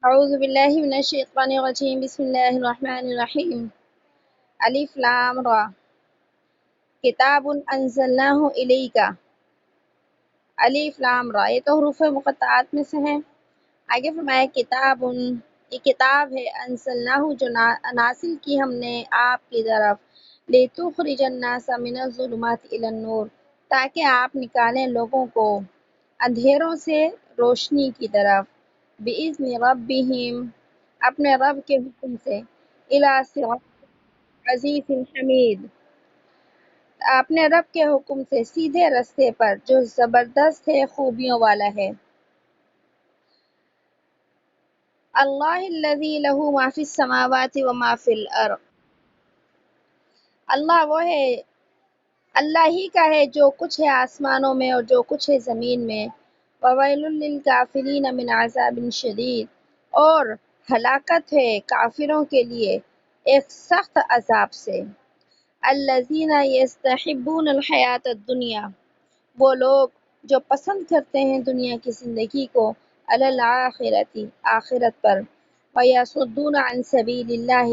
اعوذ باللہ من الشیطان الرجیم بسم اللہ الرحمن الرحیم الف لام را کتاب انزلناہ الیک الف لام را، یہ تو حروف مقطعات میں سے ہیں۔ آگے فرمایا کتاب، یہ کتاب ہے، انزلناہ جو نازل کی ہم نے آپ کی طرف، لتخرج الناس من الظلمات الی النور، تاکہ آپ نکالیں لوگوں کو اندھیروں سے روشنی کی طرف، بِإِذْنِ رَبِّهِمْ، اپنے رب کے حکم سے، اِلیٰ صراط عزیز حمید، اپنے رب کے حکم سے سیدھے رستے پر جو زبردست ہے، خوبیوں والا ہے۔ اللہ الذی لہ ما فی السماوات و ما فی الارض، اللہ وہ ہے، اللہ ہی کا ہے جو کچھ ہے آسمانوں میں اور جو کچھ ہے زمین میں۔ وَوَيْلٌ لِّلْكَافِرِينَ مِنْ عَذَابٍ شَدِيدٍ، اور ہلاکت ہے کافروں کے لیے ایک سخت عذاب سے۔ الذین یستحبون الحیات الدنیا، وہ لوگ جو پسند کرتے ہیں دنیا کی زندگی کو، علی الآخرۃ، آخرت پر، ویصدون عن سبیل اللہ،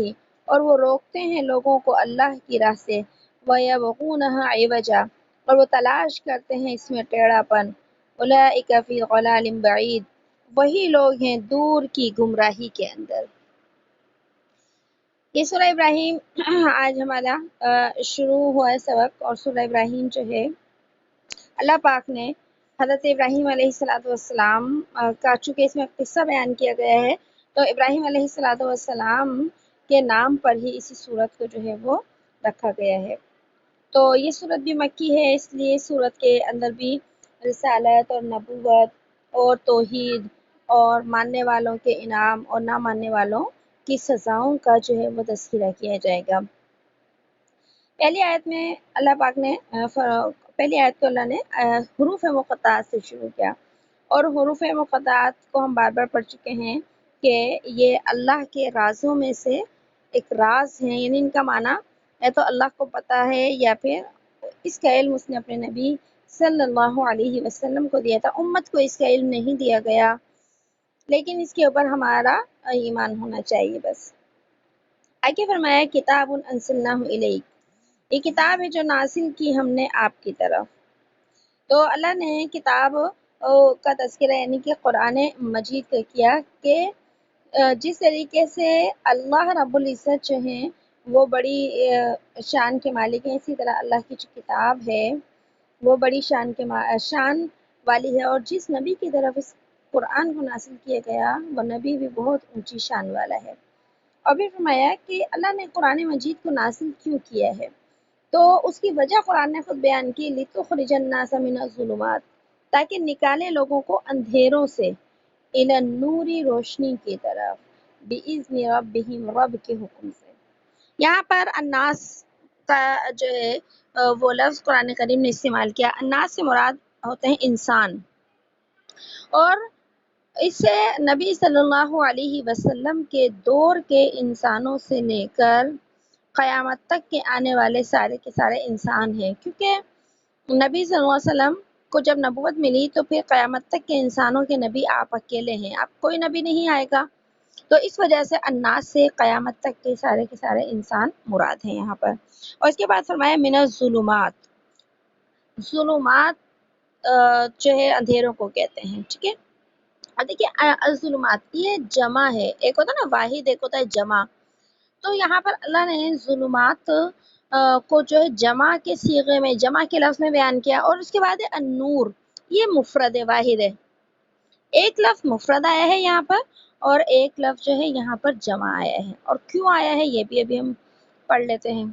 اور وہ روکتے ہیں لوگوں کو اللہ کی راہ سے، ویبغونہا عوجا، اور وہ تلاش کرتے ہیں اس میں ٹیڑھا پن، اولئک فی ضلال بعید، وہی لوگ ہیں دور کی گمراہی کے اندر۔ یہ سورہ ابراہیم آج ہمارا شروع ہوا ہے سبق، اور سورہ ابراہیم جو ہے اللہ پاک نے حضرت ابراہیم علیہ السلام کا، چونکہ اس میں قصہ بیان کیا گیا ہے تو ابراہیم علیہ السلام کے نام پر ہی اسی سورت کو جو ہے وہ رکھا گیا ہے۔ تو یہ سورت بھی مکی ہے، اس لیے سورت کے اندر بھی رسالت اور نبوت اور توحید اور ماننے والوں کے انعام اور نہ ماننے والوں کی سزاؤں کا جو ہے وہ تذکرہ کیا جائے گا۔ پہلی آیت میں اللہ پاک نے پہلی آیت کو اللہ نے حروف مقطعات سے شروع کیا، اور حروف مقطعات کو ہم بار بار پڑھ چکے ہیں کہ یہ اللہ کے رازوں میں سے ایک راز ہیں، یعنی ان کا معنی یا تو اللہ کو پتہ ہے یا پھر اس کا علم اس نے اپنے نبی صلی اللہ علیہ وسلم کو دیا تھا۔ امت کو اس کا علم نہیں دیا گیا، لیکن اس کے اوپر ہمارا ایمان ہونا چاہیے بس۔ آگے فرمایا کتاب انزلناہ الیک، یہ کتاب ہے جو نازل کی ہم نے آپ کی طرف۔ تو اللہ نے کتاب کا تذکرہ یعنی کہ قرآن مجید کا کیا کہ جس طریقے سے اللہ رب العزت جو ہیں وہ بڑی شان کے مالک ہیں، اسی طرح اللہ کی جو کتاب ہے وہ بڑی شان والی ہے، اور جس نبی کی طرف اس قرآن کو نازل کیا گیا وہ نبی بھی بہت اونچی شان والا ہے۔ اور بھی فرمایا کہ اللہ نے قرآن مجید کو نازل کیوں کیا ہے، تو اس کی وجہ قرآن نے خود بیان کی، لِتُخْرِجَ النَّاسَ مِنَ الظُّلُمَاتِ، تاکہ نکالے لوگوں کو اندھیروں سے، اِلَى النُّورِ، روشنی کی طرف، بِإِذْنِ رَبِّهِمْ، رب کے حکم سے۔ یہاں پر الناس کا جو ہے وہ لفظ قرآن کریم نے استعمال کیا۔ الناس سے مراد ہوتے ہیں انسان، اور اس سے نبی صلی اللہ علیہ وسلم کے دور کے انسانوں سے لے کر قیامت تک کے آنے والے سارے کے سارے انسان ہیں، کیونکہ نبی صلی اللہ علیہ وسلم کو جب نبوت ملی تو پھر قیامت تک کے انسانوں کے نبی آپ اکیلے ہیں، اب کوئی نبی نہیں آئے گا، تو اس وجہ سے الناس سے قیامت تک کے سارے انسان مراد ہیں یہاں پر۔ اور اس کے بعد فرمایا من الظلمات، ظلمات جو ہے اندھیروں کو کہتے ہیں، ٹھیک ہے۔ اور دیکھیے الظلمات یہ جمع ہے، ایک ہوتا ہے نا واحد، ایک ہوتا ہے جمع، تو یہاں پر اللہ نے ظلمات کو جو ہے جمع کے صیغے میں، جمع کے لفظ میں بیان کیا، اور اس کے بعد ہے النور، یہ مفرد ہے، واحد ہے، ایک لفظ مفرد آیا ہے یہاں پر اور ایک لفظ جو ہے یہاں پر جمع آیا ہے، اور کیوں آیا ہے یہ بھی ابھی ہم پڑھ لیتے ہیں۔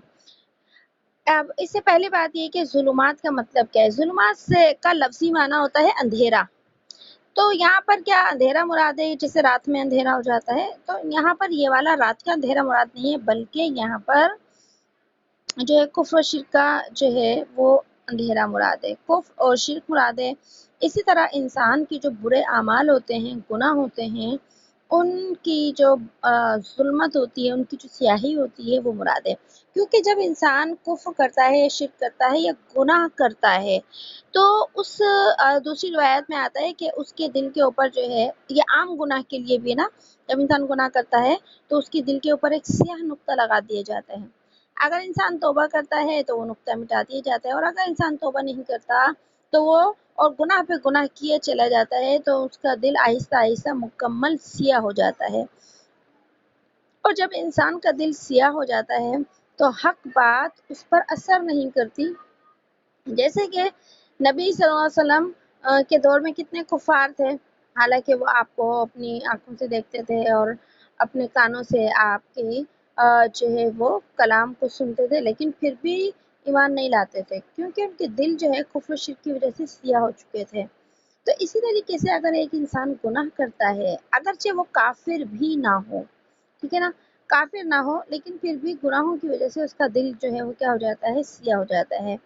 اب اس سے پہلی بات یہ کہ ظلمات کا مطلب کیا ہے۔ ظلمات سے کا لفظی معنی ہوتا ہے اندھیرا، تو یہاں پر کیا اندھیرا مراد ہے جیسے رات میں اندھیرا ہو جاتا ہے، تو یہاں پر یہ والا رات کا اندھیرا مراد نہیں ہے، بلکہ یہاں پر جو ہے کفر و شرک کا جو ہے وہ اندھیرا مراد ہے، کفر اور شرک مراد ہے۔ اسی طرح انسان کی جو برے اعمال ہوتے ہیں، گناہ ہوتے ہیں، ان کی جو ظلمت ہوتی ہے، ان کی جو سیاہی ہوتی ہے وہ مراد ہے۔ کیونکہ جب انسان کفر کرتا ہے، شرک کرتا ہے یا گناہ کرتا ہے تو اس دوسری روایت میں آتا ہے کہ اس کے دل کے اوپر جو ہے، یہ عام گناہ کے لیے بھی نا، جب انسان گناہ کرتا ہے تو اس کے دل کے اوپر ایک سیاہ نقطہ لگا دیا جاتا ہے۔ اگر انسان توبہ کرتا ہے تو وہ نقطہ مٹا دیا جاتا ہے، اور اگر انسان توبہ نہیں کرتا تو وہ اور گناہ پہ گناہ کیے چلا جاتا ہے تو اس کا دل آہستہ آہستہ مکمل سیاہ ہو جاتا ہے۔ اور جب انسان کا دل سیاہ ہو جاتا ہے تو حق بات اس پر اثر نہیں کرتی۔ جیسے کہ نبی صلی اللہ علیہ وسلم کے دور میں کتنے کفار تھے، حالانکہ وہ آپ کو اپنی آنکھوں سے دیکھتے تھے اور اپنے کانوں سے آپ کے جو ہے وہ کلام کو سنتے تھے، لیکن پھر بھی ایمان نہیں لاتے تھے، کیونکہ ان کے دل جو ہے کفر و شرک کی وجہ سے سیاہ ہو چکے تھے۔ تو اسی طریقے سے اگر ایک انسان گناہ کرتا ہے، اگرچہ وہ کافر بھی نہ ہو، ٹھیک ہے نا، کافر نہ ہو لیکن پھر بھی گناہوں کی وجہ سے اس کا دل جو ہے وہ کیا ہو جاتا ہے، سیاہ ہو جاتا ہے۔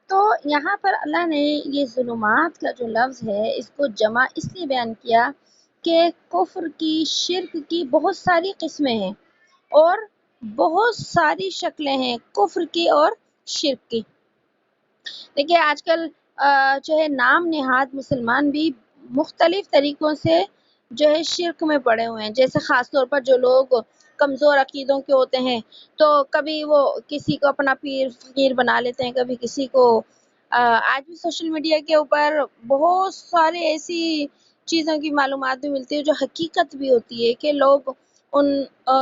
تو یہاں پر اللہ نے یہ ظلمات کا جو لفظ ہے اس کو جمع اس لیے بیان کیا کہ کفر کی، شرک کی بہت ساری قسمیں ہیں اور بہت ساری شکلیں ہیں کفر کی اور شرک کی۔ دیکھیے آج کل جو ہے نام نہاد مسلمان بھی مختلف طریقوں سے جو ہے شرک میں پڑے ہوئے ہیں، جیسے خاص طور پر جو لوگ کمزور عقیدوں کے ہوتے ہیں تو کبھی وہ کسی کو اپنا پیر فقیر بنا لیتے ہیں، کبھی کسی کو آج بھی سوشل میڈیا کے اوپر بہت سارے ایسی چیزوں کی معلومات بھی ملتی ہے جو حقیقت بھی ہوتی ہے کہ لوگ ان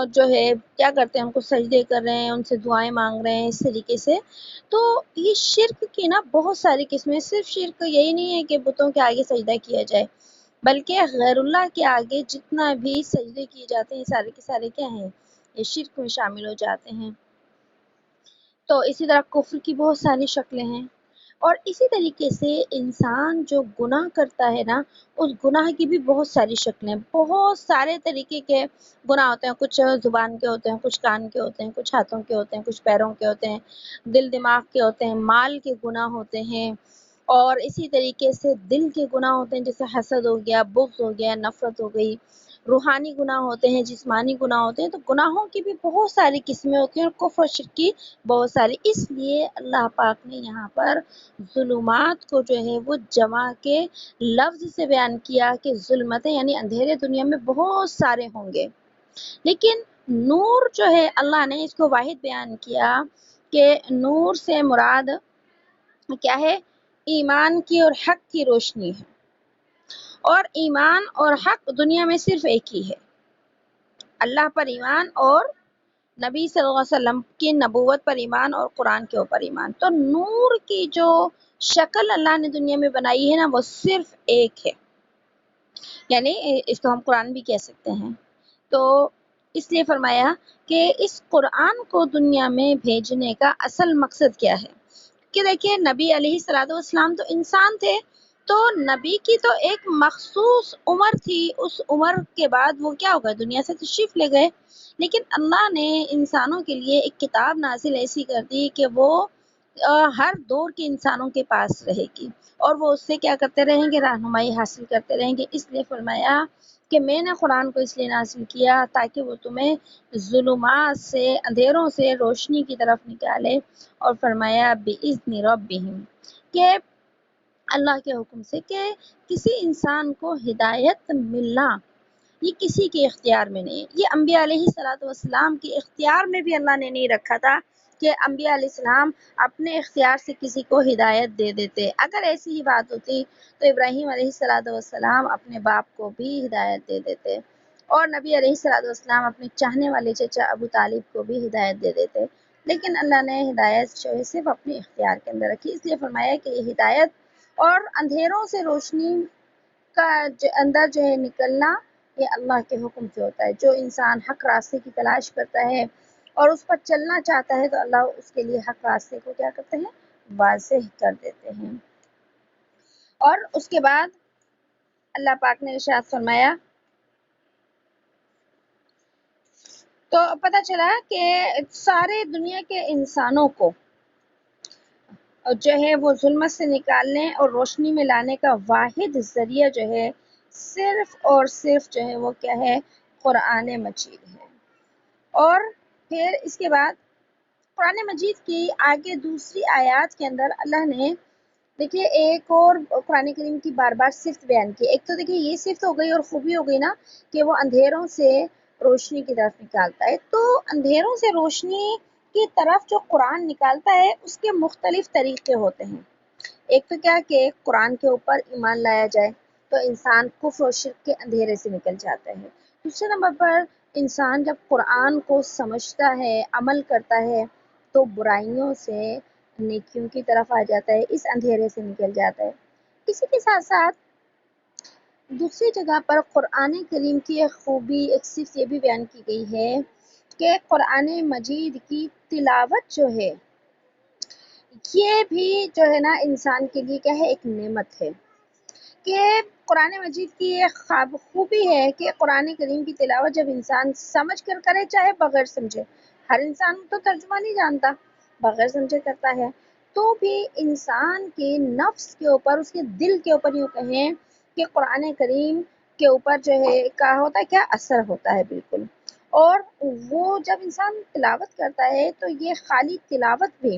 جو ہے کیا کرتے ہیں، ان کو سجدے کر رہے ہیں، ان سے دعائیں مانگ رہے ہیں اس طریقے سے۔ تو یہ شرک کی نا بہت ساری قسمیں، صرف شرک یہی نہیں ہے کہ بتوں کے آگے سجدہ کیا جائے، بلکہ غیر اللہ کے آگے جتنا بھی سجدے کیے جاتے ہیں سارے کے سارے کیا ہیں، یہ شرک میں شامل ہو جاتے ہیں۔ تو اسی طرح کفر کی بہت ساری شکلیں ہیں، اور اسی طریقے سے انسان جو گناہ کرتا ہے نا، اس گناہ کی بھی بہت ساری شکلیں، بہت سارے طریقے کے گناہ ہوتے ہیں، کچھ زبان کے ہوتے ہیں، کچھ کان کے ہوتے ہیں، کچھ ہاتھوں کے ہوتے ہیں، کچھ پیروں کے ہوتے ہیں، دل دماغ کے ہوتے ہیں، مال کے گناہ ہوتے ہیں، اور اسی طریقے سے دل کے گناہ ہوتے ہیں، جیسے حسد ہو گیا، بغض ہو گیا، نفرت ہو گئی، روحانی گناہ ہوتے ہیں، جسمانی گناہ ہوتے ہیں۔ تو گناہوں کی بھی بہت ساری قسمیں ہوتی ہیں اور کفر و شرک کی بہت ساری، اس لیے اللہ پاک نے یہاں پر ظلمات کو جو ہے وہ جمع کے لفظ سے بیان کیا کہ ظلمتیں یعنی اندھیرے دنیا میں بہت سارے ہوں گے، لیکن نور جو ہے اللہ نے اس کو واحد بیان کیا کہ نور سے مراد کیا ہے، ایمان کی اور حق کی روشنی ہے، اور ایمان اور حق دنیا میں صرف ایک ہی ہے، اللہ پر ایمان اور نبی صلی اللہ علیہ وسلم کی نبوت پر ایمان اور قرآن کے اوپر ایمان۔ تو نور کی جو شکل اللہ نے دنیا میں بنائی ہے نا وہ صرف ایک ہے، یعنی اس کو ہم قرآن بھی کہہ سکتے ہیں۔ تو اس لیے فرمایا کہ اس قرآن کو دنیا میں بھیجنے کا اصل مقصد کیا ہے، کہ دیکھیے نبی علیہ الصلوۃ والسلام تو انسان تھے، تو نبی کی تو ایک مخصوص عمر تھی، اس عمر کے بعد وہ کیا ہوگا، دنیا سے تشریف لے گئے، لیکن اللہ نے انسانوں کے لیے ایک کتاب نازل ایسی کر دی کہ وہ ہر دور کے انسانوں کے پاس رہے گی، اور وہ اس سے کیا کرتے رہیں گے، رہنمائی حاصل کرتے رہیں گے۔ اس لیے فرمایا کہ میں نے قرآن کو اس لیے نازل کیا تاکہ وہ تمہیں ظلمات سے، اندھیروں سے روشنی کی طرف نکالے، اور فرمایا بِإِذْنِ رَبِّهِمْ، کہ اللہ کے حکم سے، کہ کسی انسان کو ہدایت ملنا یہ کسی کے اختیار میں نہیں ہے، یہ انبیاء علیہ الصلوۃ والسلام کے اختیار میں بھی اللہ نے نہیں رکھا تھا کہ انبیاء علیہ السلام اپنے اختیار سے کسی کو ہدایت دے دیتے۔ اگر ایسی ہی بات ہوتی تو ابراہیم علیہ الصلوۃ والسلام اپنے باپ کو بھی ہدایت دے دیتے، اور نبی علیہ الصلوۃ والسلام اپنے چاہنے والے چچا ابو طالب کو بھی ہدایت دے دیتے، لیکن اللہ نے ہدایت جو ہے صرف اپنے اختیار کے اندر رکھی۔ اس لیے فرمایا کہ یہ ہدایت اور اندھیروں سے روشنی کا اندر جو ہے نکلنا، یہ اللہ کے حکم سے ہوتا ہے۔ جو انسان حق راستے کی تلاش کرتا ہے اور اس پر چلنا چاہتا ہے تو اللہ اس کے لیے حق راستے کو کیا کرتے ہیں، واضح کر دیتے ہیں۔ اور اس کے بعد اللہ پاک نے ارشاد فرمایا، تو پتہ چلا کہ سارے دنیا کے انسانوں کو جو ہے وہ ظلمت سے نکالنے اور روشنی میں لانے کا واحد ذریعہ جو ہے صرف اور صرف جو ہے وہ کیا ہے، قرآن مجید ہے۔ اور پھر اس کے بعد قرآن مجید کی آگے دوسری آیات کے اندر اللہ نے دیکھیے ایک اور قرآن کریم کی بار بار صفت بیان کی۔ ایک تو دیکھیے یہ صفت ہو گئی اور خوبی ہو گئی نا کہ وہ اندھیروں سے روشنی کی طرف نکالتا ہے۔ تو اندھیروں سے روشنی کی طرف جو قرآن نکالتا ہے اس کے مختلف طریقے ہوتے ہیں۔ ایک تو کیا کہ قرآن کے اوپر ایمان لایا جائے تو انسان کفر و شرک کے اندھیرے سے نکل جاتا ہے۔ دوسرے نمبر پر انسان جب قرآن کو سمجھتا ہے، عمل کرتا ہے تو برائیوں سے نیکیوں کی طرف آ جاتا ہے، اس اندھیرے سے نکل جاتا ہے۔ اسی کے ساتھ ساتھ دوسری جگہ پر قرآن کریم کی ایک خوبی، ایک صفت یہ بھی بیان کی گئی ہے کہ قرآن مجید کی تلاوت جو ہے یہ بھی جو ہے نا انسان کے لیے کیا ہے، ایک نعمت ہے کہ قرآن مجید کی ایک خوبی ہے کہ قرآن کریم کی تلاوت جب انسان سمجھ کر کرے چاہے بغیر سمجھے، ہر انسان تو ترجمہ نہیں جانتا، بغیر سمجھے کرتا ہے، تو بھی انسان کے نفس کے اوپر، اس کے دل کے اوپر یوں کہیں کہ قرآن کریم کے اوپر جو ہے کیا ہوتا ہے، کیا اثر ہوتا ہے بالکل۔ اور وہ جب انسان تلاوت کرتا ہے تو یہ خالی تلاوت بھی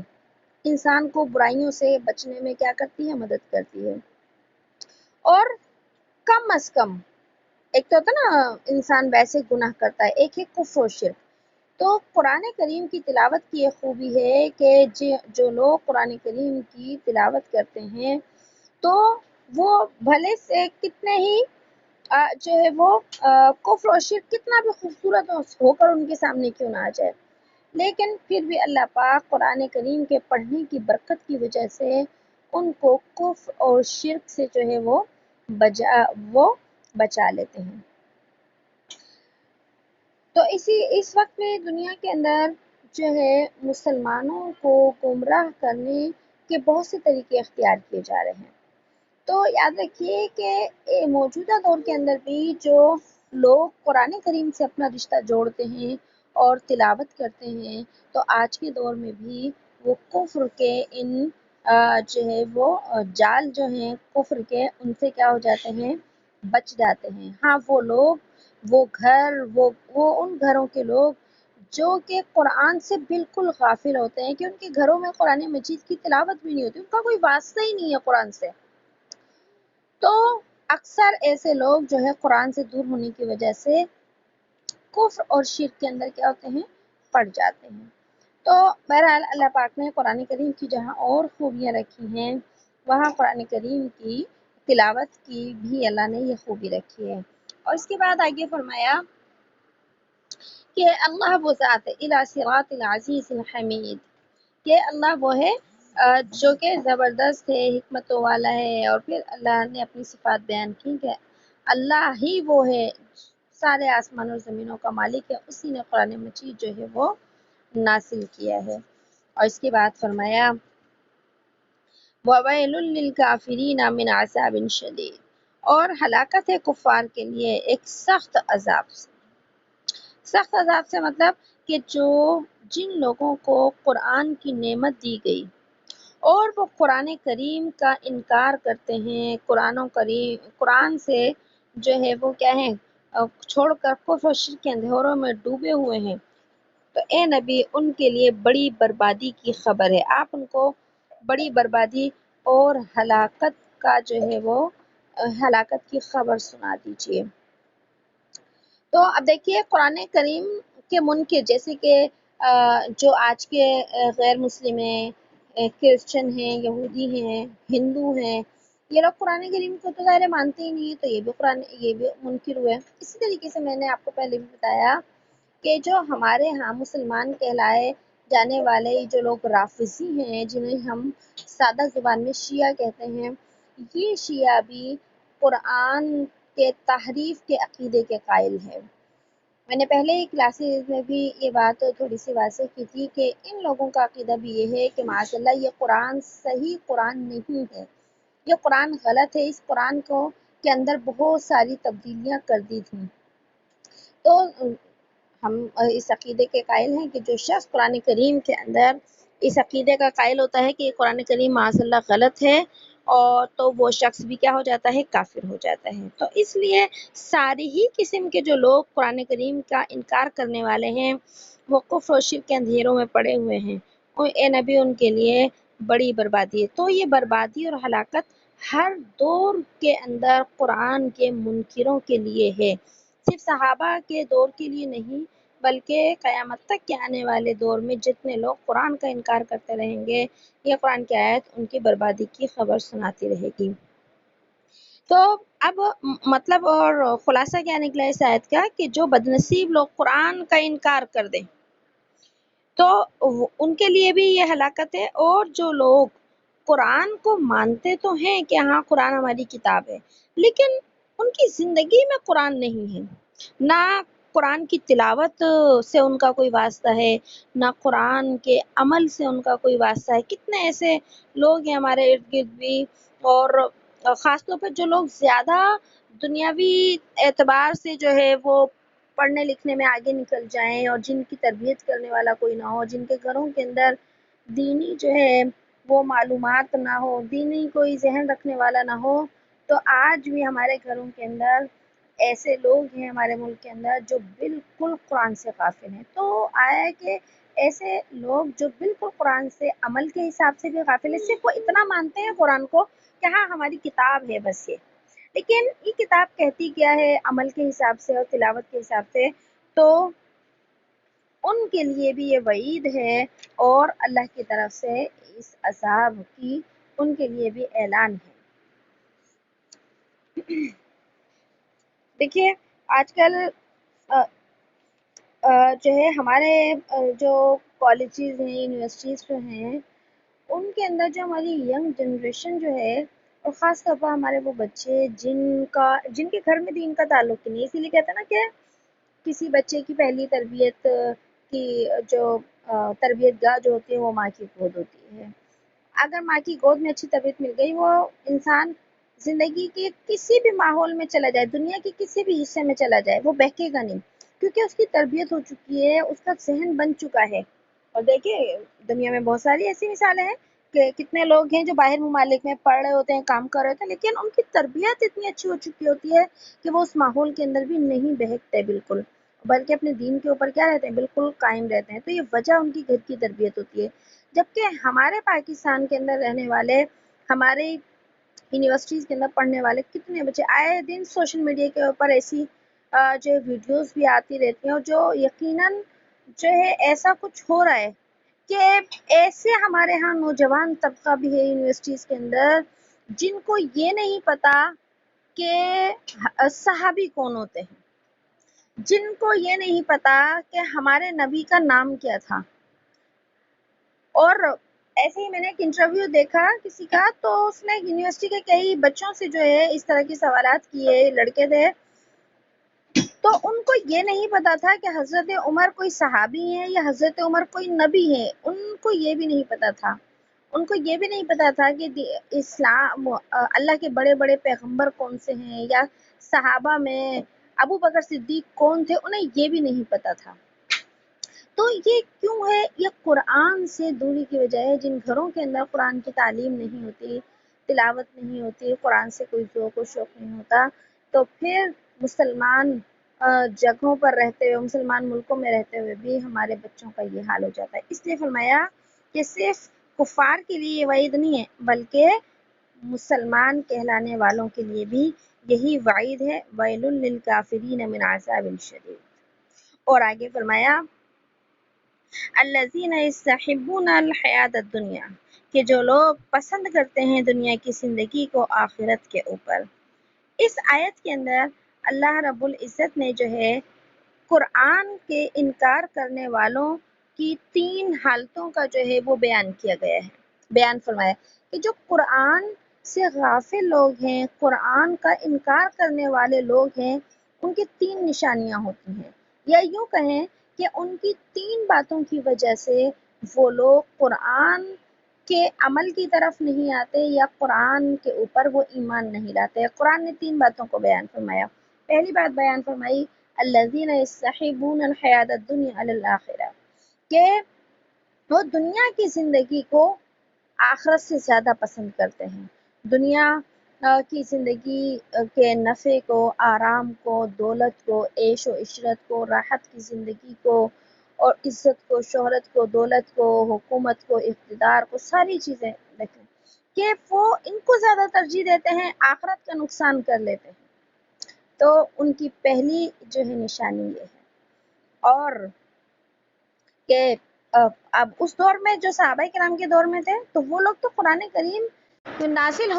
انسان کو برائیوں سے بچنے میں کیا کرتی ہے، مدد کرتی ہے۔ اور کم از کم ایک تو ہوتا نا انسان ویسے گناہ کرتا ہے، ایک ہے کفر و شرک، تو قرآن کریم کی تلاوت کی یہ خوبی ہے کہ جو لوگ قرآن کریم کی تلاوت کرتے ہیں تو وہ بھلے سے کتنے ہی جو ہے وہ کفر و شرک کتنا بھی خوبصورت ہو کر ان کے سامنے کیوں نہ آ جائے، لیکن پھر بھی اللہ پاک قرآن کریم کے پڑھنے کی برکت کی وجہ سے ان کو کفر اور شرک سے جو ہے وہ بچا لیتے ہیں۔ تو اس وقت میں دنیا کے اندر جو ہے مسلمانوں کو گمراہ کرنے کے بہت سے طریقے اختیار کیے جا رہے ہیں۔ تو یاد رکھیے کہ موجودہ دور کے اندر بھی جو لوگ قرآن کریم سے اپنا رشتہ جوڑتے ہیں اور تلاوت کرتے ہیں تو آج کے دور میں بھی وہ کفر کے ان جو ہے وہ جال جو ہیں کفر کے، ان سے کیا ہو جاتے ہیں، بچ جاتے ہیں۔ ہاں وہ لوگ، وہ گھر، وہ ان گھروں کے لوگ جو کہ قرآن سے بالکل غافل ہوتے ہیں کہ ان کے گھروں میں قرآن مجید کی تلاوت بھی نہیں ہوتی، ان کا کوئی واسطہ ہی نہیں ہے قرآن سے، تو اکثر ایسے لوگ جو ہے قرآن سے دور ہونے کی وجہ سے کفر اور شرک کے اندر کیا ہوتے ہیں، پڑ جاتے ہیں۔ تو بہرحال اللہ پاک نے قرآن کریم کی جہاں اور خوبیاں رکھی ہیں وہاں قرآن کریم کی تلاوت کی بھی اللہ نے یہ خوبی رکھی ہے۔ اور اس کے بعد آگے فرمایا کہ اللہ وہ ذات ہے الی صراط العزیز الحمید، کہ اللہ وہ ہے جو کہ زبردست ہے، حکمتوں والا ہے، اور پھر اللہ نے اپنی صفات بیان کی کہ اللہ ہی وہ ہے، سارے آسمان اور زمینوں کا مالک ہے، اسی نے قرآن مجید جو ہے وہ نازل کیا ہے۔ اور اس کے بعد فرمایا وَوَيْلٌ لِّلْكَافِرِينَ مِنْ عَذَابٍ شَدِيدٍ، اور ہلاکت ہے کفار کے لیے ایک سخت عذاب سے۔ سخت عذاب سے مطلب کہ جن لوگوں کو قرآن کی نعمت دی گئی اور وہ قرآن کریم کا انکار کرتے ہیں، قرآن سے جو ہے وہ کیا ہے چھوڑ کر کفر و شرک کے اندھیروں میں ڈوبے ہوئے ہیں، تو اے نبی ان کے لیے بڑی بربادی کی خبر ہے، آپ ان کو بڑی بربادی اور ہلاکت کا جو ہے وہ ہلاکت کی خبر سنا دیجیے۔ تو اب دیکھیے قرآن کریم کے منکر جیسے کہ جو آج کے غیر مسلم ہیں، کرسچن ہیں، یہودی ہیں، ہندو ہیں، یہ لوگ قرآن کریم کو تو ظاہر مانتے ہی نہیں ہے، تو یہ بھی منکر ہوئے۔ اسی طریقے سے میں نے آپ کو پہلے بھی بتایا کہ جو ہمارے ہاں مسلمان کہلائے جانے والے جو لوگ رافضی ہیں، جنہیں ہم سادہ زبان میں شیعہ کہتے ہیں، یہ شیعہ بھی قرآن کے تحریف کے عقیدے کے قائل ہے۔ میں نے پہلے ہی کلاسز میں بھی یہ بات تھوڑی سی واضح کی تھی کہ ان لوگوں کا عقیدہ بھی یہ ہے کہ معاذ اللہ یہ قرآن صحیح قرآن نہیں ہے، یہ قرآن غلط ہے، اس قرآن کے اندر بہت ساری تبدیلیاں کر دی تھیں۔ تو ہم اس عقیدے کے قائل ہیں کہ جو شخص قرآن کریم کے اندر اس عقیدے کا قائل ہوتا ہے کہ قرآن کریم معاذ اللہ غلط ہے اور تو وہ شخص بھی کیا ہو جاتا ہے؟ کافر ہو جاتا ہے۔ تو اس لیے ساری ہی قسم کے جو لوگ قرآن کریم کا انکار کرنے والے ہیں وہ کفر و شرک کے اندھیروں میں پڑے ہوئے ہیں، اور اے نبی ان کے لیے بڑی بربادی ہے۔ تو یہ بربادی اور ہلاکت ہر دور کے اندر قرآن کے منکروں کے لیے ہے، صرف صحابہ کے دور کے لیے نہیں، بلکہ قیامت تک کے آنے والے دور میں جتنے لوگ قرآن کا انکار کرتے رہیں گے، یہ قرآن کی آیت ان کی بربادی کی خبر سناتی رہے گی۔ تو اب مطلب اور خلاصہ کیا نکلا اس آیت کا کہ جو بدنصیب لوگ قرآن کا انکار کر دیں تو ان کے لیے بھی یہ ہلاکت ہے، اور جو لوگ قرآن کو مانتے تو ہیں کہ ہاں قرآن ہماری کتاب ہے، لیکن ان کی زندگی میں قرآن نہیں ہے، نہ قرآن کی تلاوت سے ان کا کوئی واسطہ ہے، نہ قرآن کے عمل سے ان کا کوئی واسطہ ہے۔ کتنے ایسے لوگ ہیں ہمارے ارد گرد بھی، اور خاص طور پہ جو لوگ زیادہ دنیاوی اعتبار سے جو ہے وہ پڑھنے لکھنے میں آگے نکل جائیں، اور جن کی تربیت کرنے والا کوئی نہ ہو، جن کے گھروں کے اندر دینی جو ہے وہ معلومات نہ ہو، دینی کوئی ذہن رکھنے والا نہ ہو، تو آج بھی ہمارے گھروں کے اندر ایسے لوگ ہیں ہمارے ملک کے اندر جو بالکل قرآن سے غافل ہیں۔ تو آیا ہے کہ ایسے لوگ جو بالکل قرآن سے عمل کے حساب سے بھی غافل ہیں، صرف وہ اتنا مانتے ہیں قرآن کو کہ ہاں ہماری کتاب ہے بس یہ، لیکن یہ کتاب کہتی کیا ہے عمل کے حساب سے اور تلاوت کے حساب سے، تو ان کے لیے بھی یہ وعید ہے، اور اللہ کی طرف سے اس عذاب کی ان کے لیے بھی اعلان ہے۔ دیکھیے آج کل جو ہے ہمارے جو کالجز ہیں، یونیورسٹیز جو ہیں، ان کے اندر جو ہماری ینگ جنریشن جو ہے، اور خاص طور پر ہمارے وہ بچے جن کے گھر میں دین کا تعلق نہیں، اسی لیے کہتے ہیں نا کہ کسی بچے کی پہلی تربیت کی جو تربیت گاہ جو ہوتی ہے وہ ماں کی گود ہوتی ہے۔ اگر ماں کی گود میں اچھی تربیت مل گئی، وہ انسان زندگی کے کسی بھی ماحول میں چلا جائے، دنیا کے کسی بھی حصے میں چلا جائے، وہ بہکے گا نہیں، کیونکہ اس کی تربیت ہو چکی ہے، اس کا ذہن بن چکا ہے۔ اور دیکھیے دنیا میں بہت ساری ایسی مثالیں ہیں کہ کتنے لوگ ہیں جو باہر ممالک میں پڑھ رہے ہوتے ہیں، کام کر رہے ہوتے ہیں، لیکن ان کی تربیت اتنی اچھی ہو چکی ہوتی ہے کہ وہ اس ماحول کے اندر بھی نہیں بہکتے بالکل، بلکہ اپنے دین کے اوپر کیا رہتے ہیں؟ بالکل قائم رہتے ہیں۔ تو یہ وجہ ان کی گھر کی تربیت ہوتی ہے۔ جبکہ ہمارے پاکستان کے اندر رہنے والے، ہمارے یونیورسٹیز کے اندر پڑھنے والے کتنے بچے آئے دن سوشل میڈیا کے اوپر ایسی جو ویڈیوز بھی آتی رہتی ہیں، اور جو یقیناً جو ہے ایسا کچھ ہو رہا ہے کہ ایسے ہمارے ہاں نوجوان طبقہ بھی ہے یونیورسٹیز کے اندر جن کو یہ نہیں پتا کہ صحابی کون ہوتے ہیں، جن کو یہ نہیں پتا کہ ہمارے نبی کا نام کیا تھا۔ اور ایسے ہی میں نے ایک انٹرویو دیکھا کسی کا، تو اس نے یونیورسٹی کے کئی بچوں سے جو ہے اس طرح کے سوالات کیے، لڑکے تھے، تو ان کو یہ نہیں پتا تھا کہ حضرت عمر کوئی صحابی ہیں یا حضرت عمر کوئی نبی ہیں، ان کو یہ بھی نہیں پتا تھا۔ ان کو یہ بھی نہیں پتا تھا کہ اسلام اللہ کے بڑے بڑے پیغمبر کون سے ہیں، یا صحابہ میں ابو بکر صدیق کون تھے، انہیں یہ بھی نہیں پتا تھا۔ تو یہ کیوں ہے؟ یہ قرآن سے دوری کی وجہ ہے۔ جن گھروں کے اندر قرآن کی تعلیم نہیں ہوتی، تلاوت نہیں ہوتی، قرآن سے کوئی ذوق و شوق نہیں ہوتا، تو پھر مسلمان جگہوں پر رہتے ہوئے، مسلمان ملکوں میں رہتے ہوئے بھی ہمارے بچوں کا یہ حال ہو جاتا ہے۔ اس لیے فرمایا کہ صرف کفار کے لیے یہ وعید نہیں ہے، بلکہ مسلمان کہلانے والوں کے لیے بھی یہی وعید ہے، ویل للکافرین من عذاب شدید۔ اور آگے فرمایا الذین یستحبون الحیات الدنیا، کہ جو لوگ پسند کرتے ہیں دنیا کی زندگی کو آخرت کے اوپر۔ اس آیت کے اندر اللہ رب العزت نے جو ہے قرآن کے انکار کرنے والوں کی 3 حالتوں کا جو ہے وہ بیان کیا گیا ہے، بیان فرمایا کہ جو قرآن سے غافل لوگ ہیں، قرآن کا انکار کرنے والے لوگ ہیں، ان کی 3 نشانیاں ہوتی ہیں، یا یوں کہیں کہ ان کی 3 باتوں کی وجہ سے وہ لوگ قرآن کے عمل کی طرف نہیں آتے، یا قرآن کے اوپر وہ ایمان نہیں لاتے۔ قرآن نے 3 باتوں کو بیان فرمایا۔ پہلی بات بیان فرمائی الذین یستحبون الحیات الدنیا علی الآخرہ، کہ وہ دنیا کی زندگی کو آخرت سے زیادہ پسند کرتے ہیں، دنیا کی زندگی کے نفع کو، آرام کو، دولت کو، عیش و عشرت کو، راحت کی زندگی کو اور عزت کو، شہرت کو، دولت کو، حکومت کو، اقتدار کو، ساری چیزیں دیکھیں کہ وہ ان کو زیادہ ترجیح دیتے ہیں، آخرت کا نقصان کر لیتے ہیں۔ تو ان کی پہلی جو ہے نشانی یہ ہے۔ اور کہ اب اس دور میں جو صحابہ کرام کے دور میں تھے تو وہ لوگ تو قرآن کریم نازل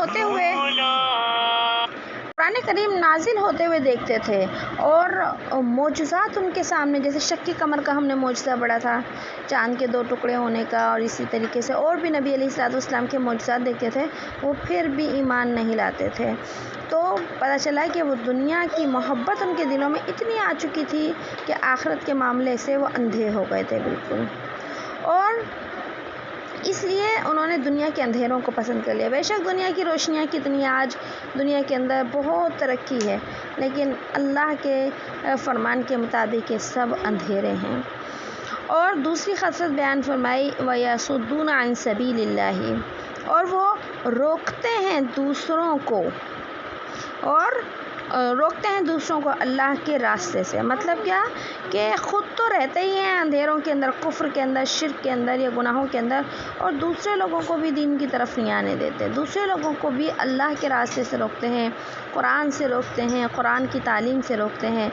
ہوتے ہوئے دیکھتے تھے، اور معجزات ان کے سامنے، جیسے شق کی کمر کا ہم نے معجزہ پڑھا تھا، چاند کے 2 ٹکڑے ہونے کا، اور اسی طریقے سے اور بھی نبی علیہ السلام کے معجزات دیکھتے تھے، وہ پھر بھی ایمان نہیں لاتے تھے۔ تو پتہ چلا کہ وہ دنیا کی محبت ان کے دلوں میں اتنی آ چکی تھی کہ آخرت کے معاملے سے وہ اندھے ہو گئے تھے بالکل، اور اس لیے انہوں نے دنیا کے اندھیروں کو پسند کر لیا۔ بے شک دنیا کی روشنیاں کتنی، آج دنیا کے اندر بہت ترقی ہے، لیکن اللہ کے فرمان کے مطابق یہ سب اندھیرے ہیں۔ اور دوسری خاصیت بیان فرمائی وَيَصُدُّونَ عَن سَبِيلِ اللَّهِ، اور وہ روکتے ہیں دوسروں کو، اور روکتے ہیں دوسروں کو اللہ کے راستے سے۔ مطلب کیا کہ خود تو رہتے ہی ہیں اندھیروں کے اندر، کفر کے اندر، شرک کے اندر یا گناہوں کے اندر، اور دوسرے لوگوں کو بھی دین کی طرف نہیں آنے دیتے، دوسرے لوگوں کو بھی اللہ کے راستے سے روکتے ہیں، قرآن سے روکتے ہیں، قرآن کی تعلیم سے روکتے ہیں۔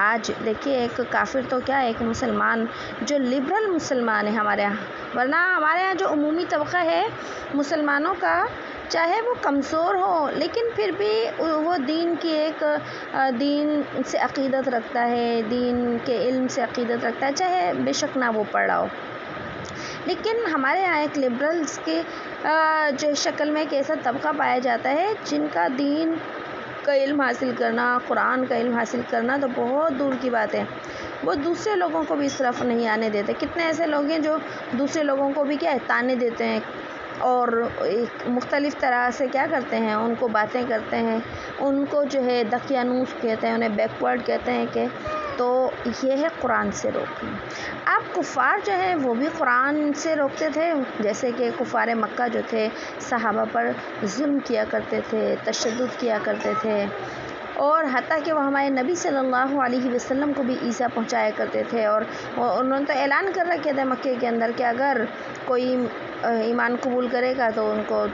آج دیکھیے ایک کافر تو کیا، ایک مسلمان جو لبرل مسلمان ہے ہمارے یہاں، ورنہ ہمارے یہاں جو عمومی طبقہ ہے مسلمانوں کا، چاہے وہ کمزور ہو لیکن پھر بھی وہ دین کی دین سے عقیدت رکھتا ہے، دین کے علم سے عقیدت رکھتا ہے، چاہے بے شک نہ وہ پڑھا ہو۔ لیکن ہمارے یہاں ایک لبرلز کے جو شکل میں ایک ایسا طبقہ پایا جاتا ہے جن کا دین کا علم حاصل کرنا، قرآن کا علم حاصل کرنا تو بہت دور کی بات ہے، وہ دوسرے لوگوں کو بھی اس طرف نہیں آنے دیتے۔ کتنے ایسے لوگ ہیں جو دوسرے لوگوں کو بھی کیا ہے، تانے دیتے ہیں، اور مختلف طرح سے کیا کرتے ہیں، ان کو باتیں کرتے ہیں، ان کو جو ہے دقیانوس کہتے ہیں، انہیں بیکورڈ کہتے ہیں، کہ تو یہ ہے قرآن سے روکنا۔ اب کفار جو ہیں وہ بھی قرآن سے روکتے تھے، جیسے کہ کفار مکہ جو تھے صحابہ پر ظلم کیا کرتے تھے، تشدد کیا کرتے تھے، اور حتیٰ کہ وہ ہمارے نبی صلی اللہ علیہ وسلم کو بھی ایذا پہنچایا کرتے تھے، اور انہوں نے تو اعلان کر رکھے تھے مکے کے اندر کہ اگر کوئی ایمان قبول کرے گا تو ان کو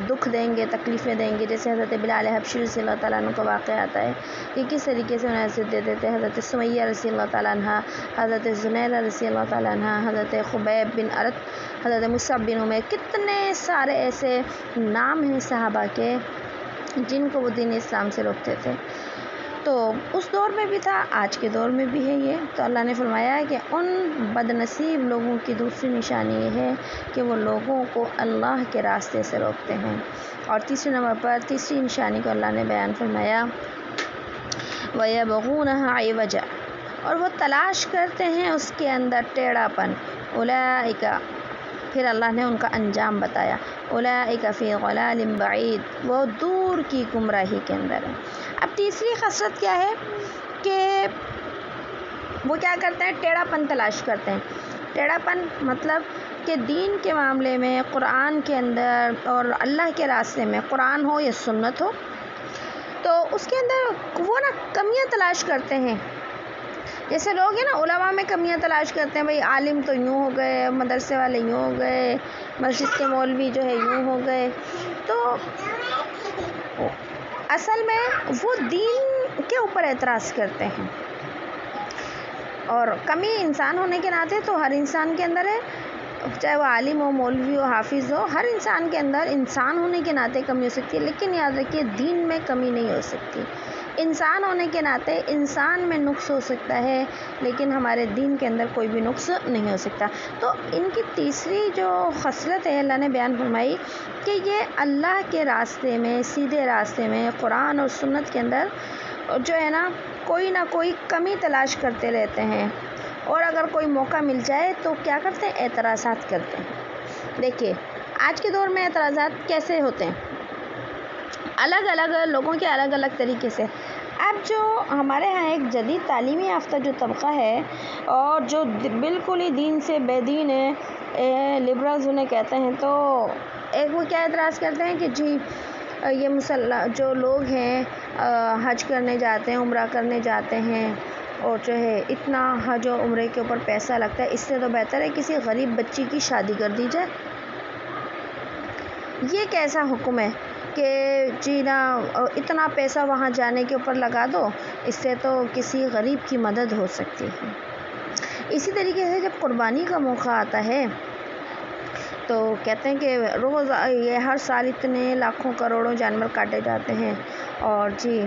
دکھ دیں گے، تکلیفیں دیں گے، جیسے حضرت بلال حبشی رضی اللہ تعالیٰ عنہ کا واقعہ آتا ہے کہ کس طریقے سے انہیں عزت دیتے تھے، حضرت سمیہ رضی اللہ تعالیٰ عنہ، حضرت زنیرہ رضی اللہ تعالیٰ عنہ، حضرت خبیب بن ارت، حضرت مصعب بن عمیر، کتنے سارے ایسے نام ہیں صحابہ کے جن کو وہ دین اسلام سے روکتے تھے۔ تو اس دور میں بھی تھا، آج کے دور میں بھی ہے یہ۔ تو اللہ نے فرمایا کہ ان بد نصیب لوگوں کی دوسری نشانی یہ ہے کہ وہ لوگوں کو اللہ کے راستے سے روکتے ہیں۔ اور تیسرے نمبر پر تیسری نشانی کو اللہ نے بیان فرمایا وَيَبْغُونَهَا عِوَجًا، اور وہ تلاش کرتے ہیں اس کے اندر ٹیڑھا پن، اولئک، پھر اللہ نے ان کا انجام بتایا، اولئک فی ضلال بعید، وہ دور کی گمراہی کے اندر ہے۔ اب تیسری خصلت کیا ہے کہ وہ کیا کرتے ہیں، ٹیڑھا پن تلاش کرتے ہیں۔ ٹیڑھا پن مطلب کہ دین کے معاملے میں، قرآن کے اندر اور اللہ کے راستے میں، قرآن ہو یا سنت ہو، تو اس کے اندر وہ نا کمیاں تلاش کرتے ہیں۔ جیسے لوگ ہیں نا علماء میں کمیاں تلاش کرتے ہیں، بھئی عالم تو یوں ہو گئے، مدرسے والے یوں ہو گئے، مسجد کے مولوی جو ہے یوں ہو گئے، تو اصل میں وہ دین کے اوپر اعتراض کرتے ہیں۔ اور کمی انسان ہونے کے ناطے تو ہر انسان کے اندر ہے، چاہے وہ عالم ہو، مولوی ہو، حافظ ہو، ہر انسان کے اندر انسان ہونے کے ناطے کمی ہو سکتی ہے، لیکن یاد رکھیے دین میں کمی نہیں ہو سکتی۔ انسان ہونے کے ناطے انسان میں نقص ہو سکتا ہے، لیکن ہمارے دین کے اندر کوئی بھی نقص نہیں ہو سکتا۔ تو ان کی تیسری جو خصلت ہے اللہ نے بیان فرمائی کہ یہ اللہ کے راستے میں، سیدھے راستے میں، قرآن اور سنت کے اندر جو ہے نا کوئی نہ کوئی کمی تلاش کرتے رہتے ہیں، اور اگر کوئی موقع مل جائے تو کیا کرتے ہیں، اعتراضات کرتے ہیں۔ دیکھیے آج کے دور میں اعتراضات کیسے ہوتے ہیں، الگ الگ لوگوں کے الگ الگ طریقے سے۔ اب جو ہمارے ہاں ایک جدید تعلیمی یافتہ جو طبقہ ہے اور جو بالکل ہی دین سے بے دین ہے، لبرلز انہیں کہتے ہیں، تو ایک وہ کیا اعتراض کرتے ہیں کہ جی یہ جو لوگ ہیں حج کرنے جاتے ہیں، عمرہ کرنے جاتے ہیں، اور جو ہے اتنا حج و عمرے کے اوپر پیسہ لگتا ہے، اس سے تو بہتر ہے کسی غریب بچی کی شادی کر دی جائے۔ یہ کیسا حکم ہے کہ جی نا اتنا پیسہ وہاں جانے کے اوپر لگا دو، اس سے تو کسی غریب کی مدد ہو سکتی ہے۔ اسی طریقے سے جب قربانی کا موقع آتا ہے تو کہتے ہیں کہ روز یہ ہر سال اتنے لاکھوں کروڑوں جانور کاٹے جاتے ہیں، اور جی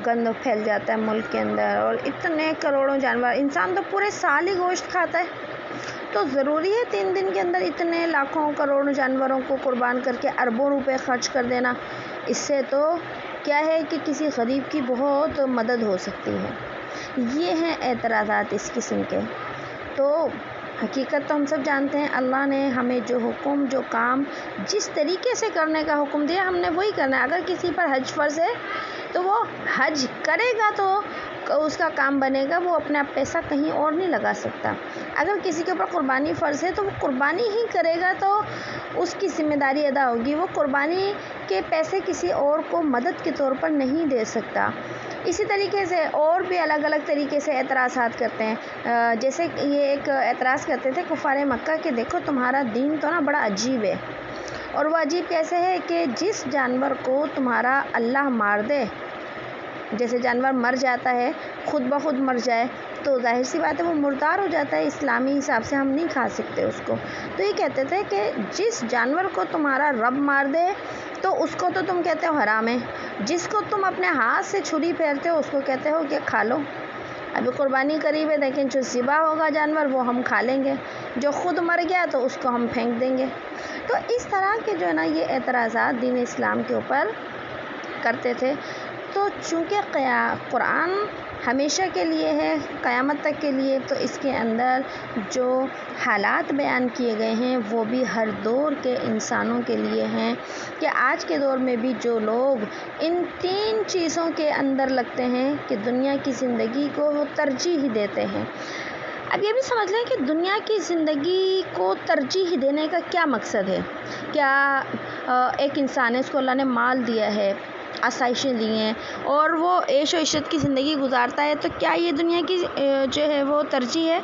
گند پھیل جاتا ہے ملک کے اندر، اور اتنے کروڑوں جانور، انسان تو پورے سال ہی گوشت کھاتا ہے، تو ضروری ہے 3 دن کے اندر اتنے لاکھوں کروڑوں جانوروں کو قربان کر کے اربوں روپے خرچ کر دینا؟ اس سے تو کیا ہے کہ کسی غریب کی بہت مدد ہو سکتی ہے۔ یہ ہیں اعتراضات اس قسم کے۔ تو حقیقت تو ہم سب جانتے ہیں، اللہ نے ہمیں جو حکم، جو کام جس طریقے سے کرنے کا حکم دیا، ہم نے وہی کرنا ہے۔ اگر کسی پر حج فرض ہے تو وہ حج کرے گا تو اس کا کام بنے گا، وہ اپنا پیسہ کہیں اور نہیں لگا سکتا۔ اگر کسی کے اوپر قربانی فرض ہے تو وہ قربانی ہی کرے گا تو اس کی ذمہ داری ادا ہوگی، وہ قربانی کے پیسے کسی اور کو مدد کے طور پر نہیں دے سکتا۔ اسی طریقے سے اور بھی الگ الگ طریقے سے اعتراضات کرتے ہیں، جیسے یہ ایک اعتراض کرتے تھے کفار مکہ کہ دیکھو تمہارا دین تو نا بڑا عجیب ہے، اور وہ عجیب کیسے ہے کہ جس جانور کو تمہارا اللہ مار دے، جیسے جانور مر جاتا ہے، خود بخود مر جائے تو ظاہر سی بات ہے وہ مردار ہو جاتا ہے، اسلامی حساب سے ہم نہیں کھا سکتے اس کو۔ تو یہ کہتے تھے کہ جس جانور کو تمہارا رب مار دے تو اس کو تو تم کہتے ہو حرام ہے، جس کو تم اپنے ہاتھ سے چھری پھیرتے ہو اس کو کہتے ہو کہ کھا لو۔ ابھی قربانی قریب ہے، لیکن جو ذبح ہوگا جانور وہ ہم کھا لیں گے، جو خود مر گیا تو اس کو ہم پھینک دیں گے۔ تو اس طرح کے جو ہے نا یہ اعتراضات دین اسلام کے اوپر کرتے تھے۔ تو چونکہ قرآن ہمیشہ کے لیے ہے، قیامت تک کے لیے، تو اس کے اندر جو حالات بیان کیے گئے ہیں وہ بھی ہر دور کے انسانوں کے لیے ہیں، کہ آج کے دور میں بھی جو لوگ ان 3 چیزوں کے اندر لگتے ہیں کہ دنیا کی زندگی کو وہ ترجیح دیتے ہیں۔ اب یہ بھی سمجھ لیں کہ دنیا کی زندگی کو ترجیح دینے کا کیا مقصد ہے؟ کیا ایک انسان ہے، اس کو اللہ نے مال دیا ہے، آسائشیں دی ہیں، اور وہ عیش و عشرت کی زندگی گزارتا ہے، تو کیا یہ دنیا کی جو ہے وہ ترجیح ہے؟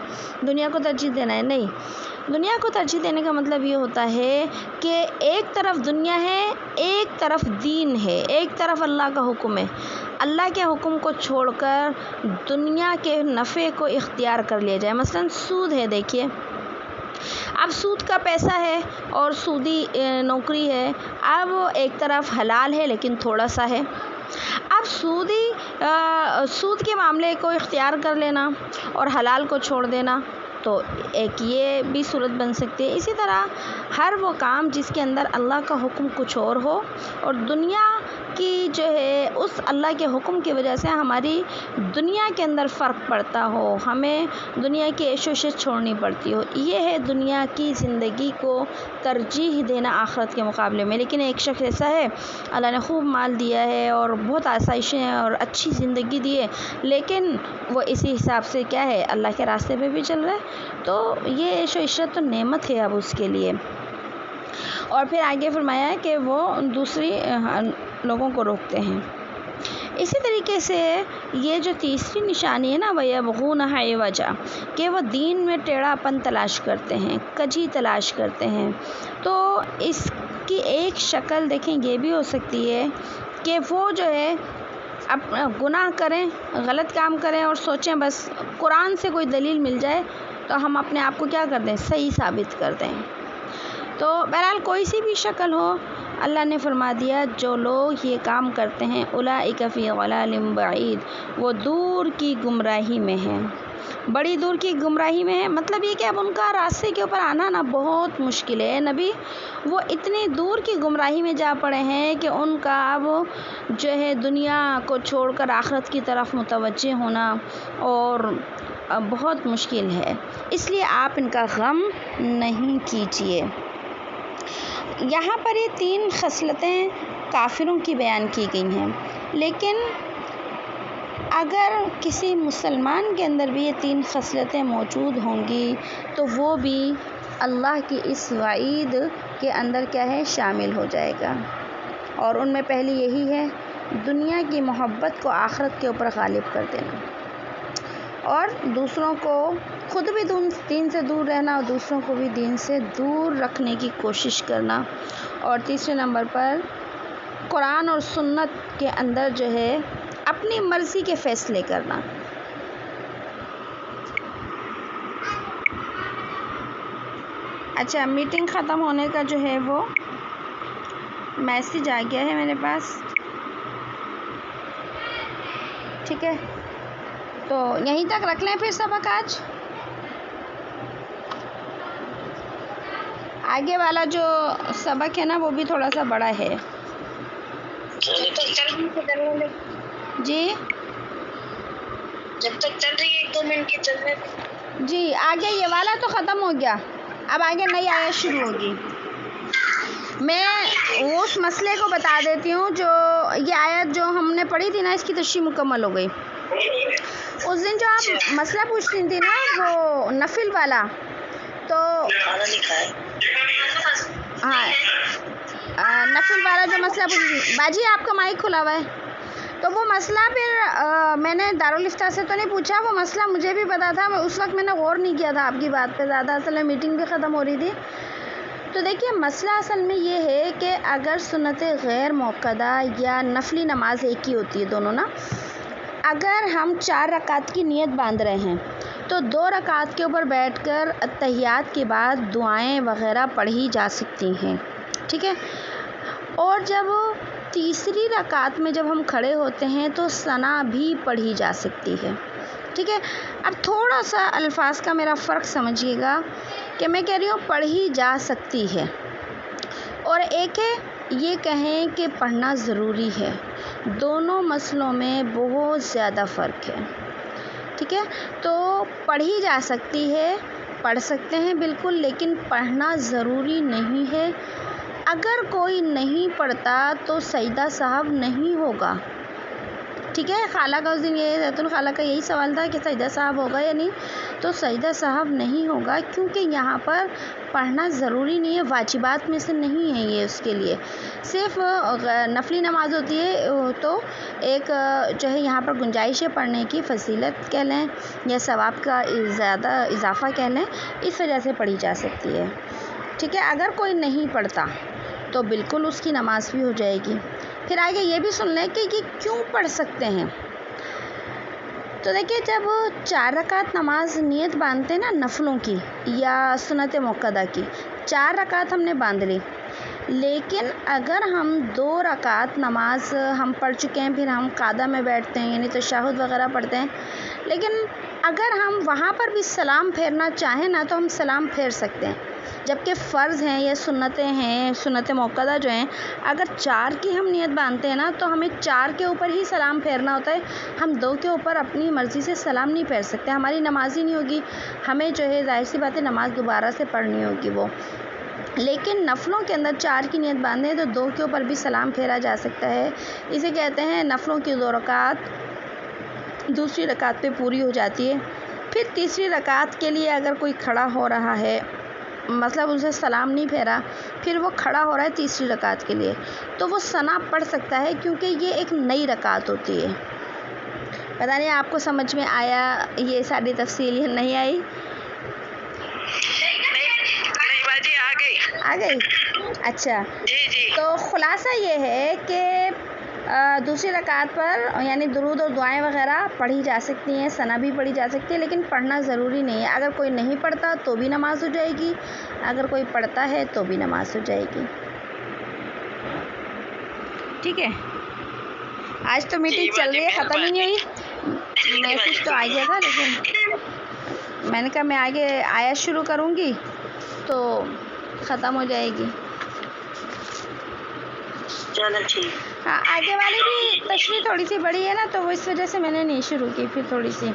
دنیا کو ترجیح دینا ہے؟ نہیں، دنیا کو ترجیح دینے کا مطلب یہ ہوتا ہے کہ ایک طرف دنیا ہے، ایک طرف دین ہے، ایک طرف اللہ کا حکم ہے، اللہ کے حکم کو چھوڑ کر دنیا کے نفع کو اختیار کر لیا جائے۔ مثلا سود ہے، دیکھیے اب سود کا پیسہ ہے اور سودی نوکری ہے، اب ایک طرف حلال ہے لیکن تھوڑا سا ہے، اب سود کے معاملے کو اختیار کر لینا اور حلال کو چھوڑ دینا، تو ایک یہ بھی صورت بن سکتی ہے۔ اسی طرح ہر وہ کام جس کے اندر اللہ کا حکم کچھ اور ہو، اور دنیا کی جو ہے اس اللہ کے حکم کی وجہ سے ہماری دنیا کے اندر فرق پڑتا ہو، ہمیں دنیا کی عیش و عشرت چھوڑنی پڑتی ہو، یہ ہے دنیا کی زندگی کو ترجیح دینا آخرت کے مقابلے میں۔ لیکن ایک شخص ایسا ہے، اللہ نے خوب مال دیا ہے اور بہت آسائشیں اور اچھی زندگی دی ہے، لیکن وہ اسی حساب سے کیا ہے، اللہ کے راستے پہ بھی چل رہا ہے، تو یہ عیش و عشرت تو نعمت ہے اب اس کے لیے۔ اور پھر آگے فرمایا ہے کہ وہ دوسری لوگوں کو روکتے ہیں۔ اسی طریقے سے یہ جو تیسری نشانی ہے نا، وَيَبْغُونَ عِوَجًا، کہ وہ دین میں ٹیڑھا پن تلاش کرتے ہیں، کجی تلاش کرتے ہیں، تو اس کی ایک شکل دیکھیں یہ بھی ہو سکتی ہے کہ وہ جو ہے اب گناہ کریں، غلط کام کریں اور سوچیں بس قرآن سے کوئی دلیل مل جائے تو ہم اپنے آپ کو کیا کر دیں، صحیح ثابت کر دیں۔ تو بہرحال کوئی سی بھی شکل ہو، اللہ نے فرما دیا جو لوگ یہ کام کرتے ہیں اولئک فی ضلال بعید، وہ دور کی گمراہی میں ہیں، بڑی دور کی گمراہی میں ہے۔ مطلب یہ کہ اب ان کا راستے کے اوپر آنا نا بہت مشکل ہے نبی، وہ اتنی دور کی گمراہی میں جا پڑے ہیں کہ ان کا اب جو ہے دنیا کو چھوڑ کر آخرت کی طرف متوجہ ہونا اور بہت مشکل ہے، اس لیے آپ ان کا غم نہیں کیجیے۔ یہاں پر یہ 3 خصلتیں کافروں کی بیان کی گئی ہیں، لیکن اگر کسی مسلمان کے اندر بھی یہ 3 خصلتیں موجود ہوں گی تو وہ بھی اللہ کی اس وعید کے اندر کیا ہے، شامل ہو جائے گا۔ اور ان میں پہلی یہی ہے دنیا کی محبت کو آخرت کے اوپر غالب کر دینا، اور دوسروں کو خود بھی دین سے دور رہنا اور دوسروں کو بھی دین سے دور رکھنے کی کوشش کرنا، اور تیسرے نمبر پر قرآن اور سنت کے اندر جو ہے اپنی مرضی کے فیصلے کرنا۔ اچھا، میٹنگ ختم ہونے کا جو ہے وہ میسج آ گیا ہے میرے پاس، ٹھیک ہے، تو یہیں تک رکھ لیں پھر سبق آج۔ آگے والا جو سبق ہے نا وہ بھی تھوڑا سا بڑا ہے۔ جی جب تک چل رہی ہے 1-2 منٹ کی چلنے دیں۔ جی، آگے یہ والا تو ختم ہو گیا، اب آگے نئی آیت شروع ہوگی۔ میں اس مسئلے کو بتا دیتی ہوں، جو یہ آیت جو ہم نے پڑھی تھی نا اس کی تشریح مکمل ہو گئی۔ اس دن جو آپ مسئلہ پوچھ رہی تھی نا وہ نفل والا، تو ہاں نفل والا جو مسئلہ پوچھ رہی تھی، باجی آپ کا مائک کھلا ہوا ہے، تو وہ مسئلہ پھر میں نے دارالفتہ سے تو نہیں پوچھا، وہ مسئلہ مجھے بھی پتا تھا، اس وقت میں نے غور نہیں کیا تھا آپ کی بات پہ زیادہ، اصل میں میٹنگ بھی ختم ہو رہی تھی۔ تو دیکھیے مسئلہ اصل میں یہ ہے کہ اگر سنت غیر موقدہ یا نفلی نماز ایک ہی ہوتی ہے دونوں نا، اگر ہم 4 رکعت کی نیت باندھ رہے ہیں تو 2 رکعت کے اوپر بیٹھ کر اتحیات کے بعد دعائیں وغیرہ پڑھی جا سکتی ہیں، ٹھیک ہے، اور جب تیسری رکعت میں جب ہم کھڑے ہوتے ہیں تو ثنا بھی پڑھی جا سکتی ہے، ٹھیک ہے۔ اب تھوڑا سا الفاظ کا میرا فرق سمجھیے گا کہ میں کہہ رہی ہوں پڑھی جا سکتی ہے، اور ایک ہے یہ کہیں کہ پڑھنا ضروری ہے، دونوں مسئلوں میں بہت زیادہ فرق ہے، ٹھیک ہے۔ تو پڑھی جا سکتی ہے، پڑھ سکتے ہیں بالکل، لیکن پڑھنا ضروری نہیں ہے۔ اگر کوئی نہیں پڑھتا تو سجدہ صاحب نہیں ہوگا، ٹھیک ہے۔ خالہ کا اس دن یہ زیتون خالہ کا یہی سوال تھا کہ سجدہ صاحب ہوگا یا نہیں، تو سجدہ صاحب نہیں ہوگا، کیونکہ یہاں پر پڑھنا ضروری نہیں ہے، واجبات میں سے نہیں ہے یہ، اس کے لیے صرف نفلی نماز ہوتی ہے، تو ایک جو ہے یہاں پر گنجائش ہے پڑھنے کی، فضیلت کہہ لیں یا ثواب کا زیادہ اضافہ کہہ لیں، اس وجہ سے پڑھی جا سکتی ہے، ٹھیک ہے۔ اگر کوئی نہیں پڑھتا تو بالکل اس کی نماز بھی ہو جائے گی۔ پھر آگے یہ بھی سن لیں کہ یہ کیوں پڑھ سکتے ہیں۔ تو دیکھیے جب 4 رکعت نماز نیت باندھتے ہیں نا نفلوں کی یا سنت موقدہ کی، 4 رکعت ہم نے باندھ لی، لیکن اگر ہم 2 رکعت نماز ہم پڑھ چکے ہیں، پھر ہم قعدہ میں بیٹھتے ہیں یعنی تشہد وغیرہ پڑھتے ہیں، لیکن اگر ہم وہاں پر بھی سلام پھیرنا چاہیں نا تو ہم سلام پھیر سکتے ہیں، جبکہ فرض ہیں یا سنتیں ہیں، سنت موقدہ جو ہیں، اگر 4 کی ہم نیت باندھتے ہیں نا تو ہمیں 4 کے اوپر ہی سلام پھیرنا ہوتا ہے، ہم 2 کے اوپر اپنی مرضی سے سلام نہیں پھیر سکتے، ہماری نماز ہی نہیں ہوگی، ہمیں جو ہے ظاہر سی بات ہے نماز دوبارہ سے پڑھنی ہوگی وہ۔ لیکن نفلوں کے اندر 4 کی نیت باندھیں تو 2 کے اوپر بھی سلام پھیرا جا سکتا ہے، اسے کہتے ہیں نفلوں کی 2 رکعت دوسری رکعت پہ پوری ہو جاتی ہے۔ پھر تیسری رکعت کے لیے اگر کوئی کھڑا ہو رہا ہے، مطلب اسے سلام نہیں پھیرا، پھر وہ کھڑا ہو رہا ہے تیسری رکعت کے لیے، تو وہ ثنا پڑھ سکتا ہے، کیونکہ یہ ایک نئی رکعت ہوتی ہے۔ پتہ نہیں آپ کو سمجھ میں آیا یہ ساری تفصیل یا نہیں آئی؟ نہیں باجی آ گئی؟ اچھا، جی تو خلاصہ یہ ہے کہ دوسری رکعت پر یعنی درود اور دعائیں وغیرہ پڑھی جا سکتی ہیں، ثنا بھی پڑھی جا سکتی ہے، لیکن پڑھنا ضروری نہیں ہے۔ اگر کوئی نہیں پڑھتا تو بھی نماز ہو جائے گی، اگر کوئی پڑھتا ہے تو بھی نماز ہو جائے گی، ٹھیک ہے۔ آج تو میٹنگ چل رہی ہے، ختم ہی نہیں ہوئی، میسج تو آ گیا تھا، لیکن میں نے کہا میں آگے آیت شروع کروں گی تو ختم ہو جائے گی۔ چلو ٹھیک، ہاں آگے والی بھی تشریح تھوڑی سی بڑی ہے نا، تو وہ اس وجہ سے میں نے نہیں شروع کی، پھر تھوڑی سی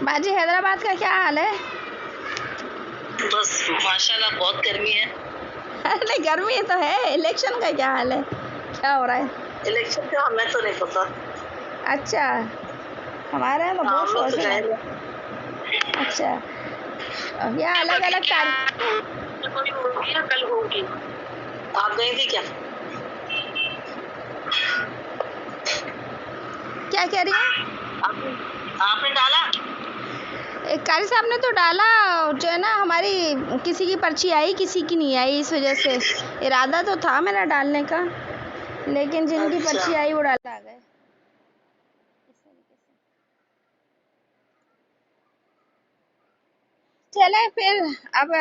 باجی حیدرآباد کا کیا حال ہے؟ بس ماشاءاللہ بہت گرمی ہے۔ نہیں گرمی تو ہے، الیکشن کا کیا حال ہے، کیا ہو رہا ہے؟ الیکشن کا ہمیں تو نہیں پتا۔ اچھا، ہمارے یہاں تو بہت شور ہے۔ اچھا، یا الگ الگ تاریخ. کوئی ہوگی یا کل ہوگی؟ آپ گئی تھی کیا؟ کیا کہہ رہی ہیں؟ آپ نے ڈالا؟ قاری صاحب نے تو ڈالا، جو ہے نا ہماری کسی کی پرچی آئی کسی کی نہیں آئی، اس وجہ سے ارادہ تو تھا میرا ڈالنے کا، لیکن جن کی اچھا۔ پرچی آئی وہ ڈال آ گئے. چلے پھر اب